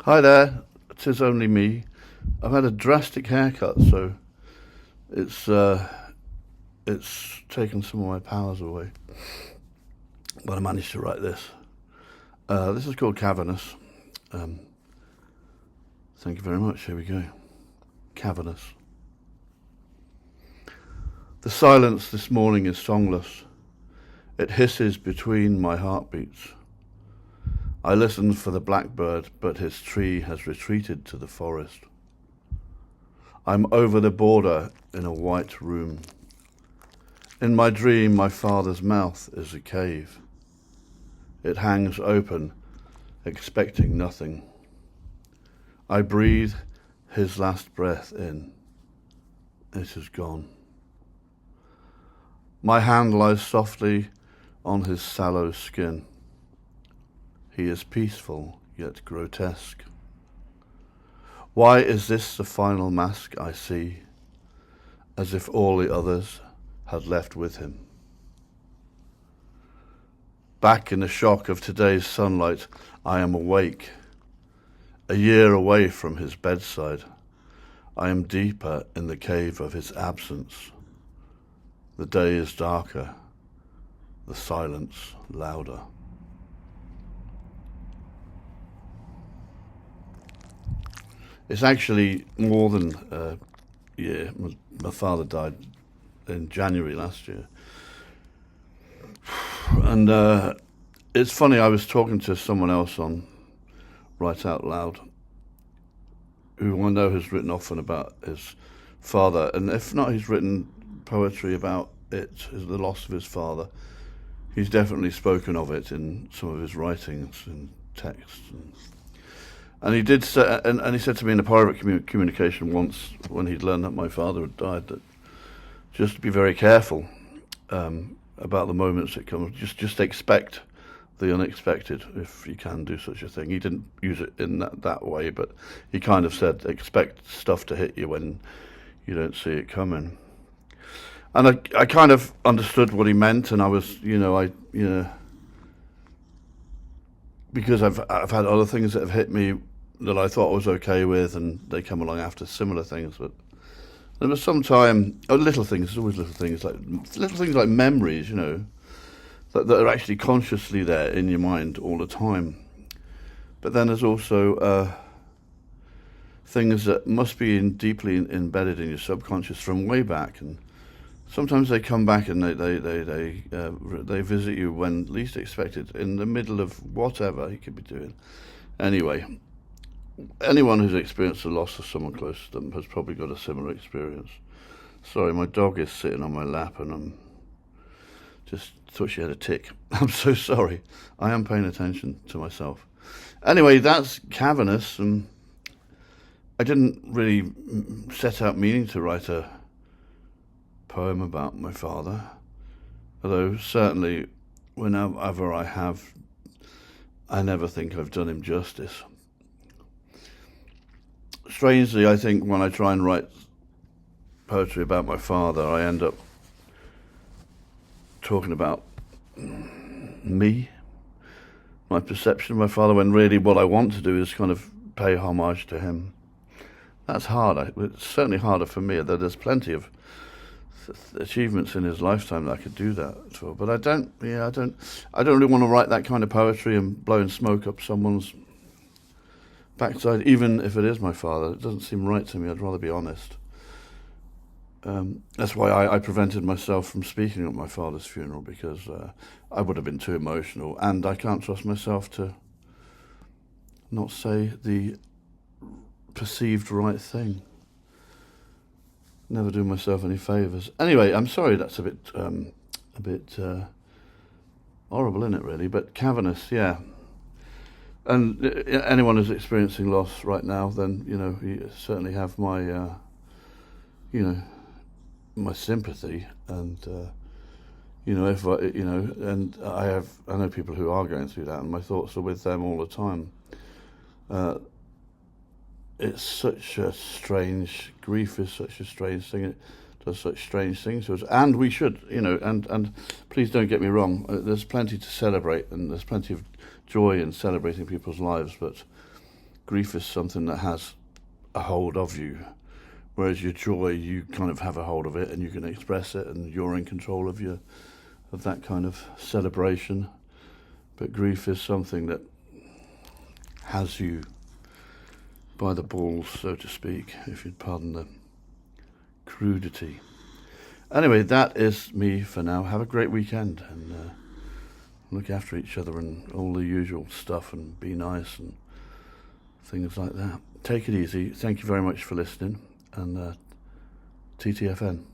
Hi there, 'tis only me. I've had a drastic haircut, so it's uh, it's taken some of my powers away. But I managed to write this. This is called Cavernous. Um, Thank you very much. Here we go. Cavernous. The silence this morning is songless. It hisses between my heartbeats. I listened for the blackbird, but his tree has retreated to the forest. I'm over the border in a white room. In my dream, my father's mouth is a cave. It hangs open, expecting nothing. I breathe his last breath in. It is gone. My hand lies softly on his sallow skin. He is peaceful, yet grotesque. Why is this the final mask I see, as if all the others had left with him? Back in the shock of today's sunlight, I am awake. A year away from his bedside, I am deeper in the cave of his absence. The day is darker, the silence louder. It's actually more than a year. My father died in January last year. And it's funny, I was talking to someone else on Write Out Loud, who I know has written often about his father, and if not, he's written poetry about it, the loss of his father. He's definitely spoken of it in some of his writings and texts. And he did say, and he said to me in a private communication once, when he'd learned that my father had died, that just to be very careful about the moments that come. Just expect the unexpected, if you can do such a thing. He didn't use it in that way, but he kind of said, expect stuff to hit you when you don't see it coming. And I kind of understood what he meant, and I was, because I've had other things that have hit me that I thought I was okay with, and they come along after similar things. But there was some time, little things, there's always little things like memories, that are actually consciously there in your mind all the time. But then there's also things that must be deeply embedded in your subconscious from way back, and sometimes they come back and they visit you when least expected, in the middle of whatever you could be doing. Anyway, anyone who's experienced the loss of someone close to them has probably got a similar experience. Sorry, my dog is sitting on my lap and I'm just thought she had a tick. I'm so sorry. I am paying attention to myself. Anyway, that's Cavernous, and I didn't really set out meaning to write a poem about my father, although certainly whenever I have, I never think I've done him justice. Strangely, I think when I try and write poetry about my father, I end up talking about me, my perception of my father, when really what I want to do is kind of pay homage to him. That's hard. It's certainly harder for me, though there's plenty of achievements in his lifetime that I could do that for. But I don't really want to write that kind of poetry and blowing smoke up someone's backside, even if it is my father. It doesn't seem right to me. I'd rather be honest. That's why I prevented myself from speaking at my father's funeral, because I would have been too emotional, and I can't trust myself to not say the perceived right thing. Never do myself any favours. Anyway, I'm sorry that's a bit horrible, isn't it, really? But Cavernous, yeah. And anyone who's experiencing loss right now, then, you certainly have my, my sympathy. And, if and I know people who are going through that, and my thoughts are with them all the time. It's such a strange, grief is such a strange thing. It does such strange things to us, and we should, and please don't get me wrong, there's plenty to celebrate, and there's plenty of joy in celebrating people's lives, but grief is something that has a hold of you, whereas your joy, you kind of have a hold of it and you can express it, and you're in control of that kind of celebration. But grief is something that has you by the balls, so to speak, if you'd pardon the crudity. Anyway, that is me for now. Have a great weekend, and look after each other and all the usual stuff, and be nice and things like that. Take it easy. Thank you very much for listening, and TTFN.